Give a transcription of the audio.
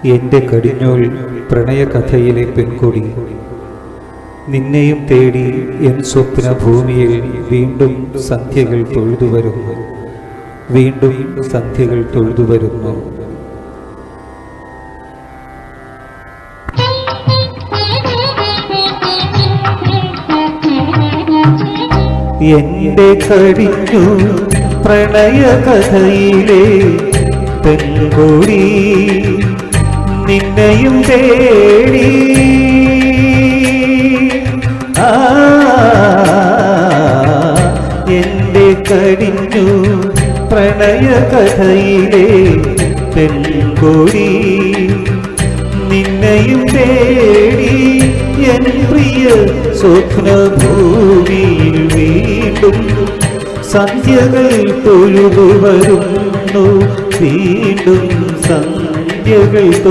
എന്റെ കടിഞ്ഞൂൽ പ്രണയകഥയിലെ പെൺകൊടി, നിന്നെയും തേടി എൻ സ്വപ്ന ഭൂമിയിൽ വീണ്ടും സന്ധ്യകൾ തൊഴുതുവരുന്നു, വീണ്ടും സന്ധ്യകൾ തൊഴുതുവരുന്നു. എന്റെ കടിഞ്ഞൂൽ പ്രണയകഥയിലെ പെൺകൊടി, നിന്നെയും തേടി എന്റെ കടിഞ്ഞു പ്രണയകഥയിലെ പെൺകൊടി, നിന്നെയും തേടി എൻ പ്രിയ സ്വപ്നഭൂമിയിൽ വീണ്ടും സന്ധ്യകൾ തൊഴുതു വരുന്നു, വീണ്ടും സന്ധ്യകൾ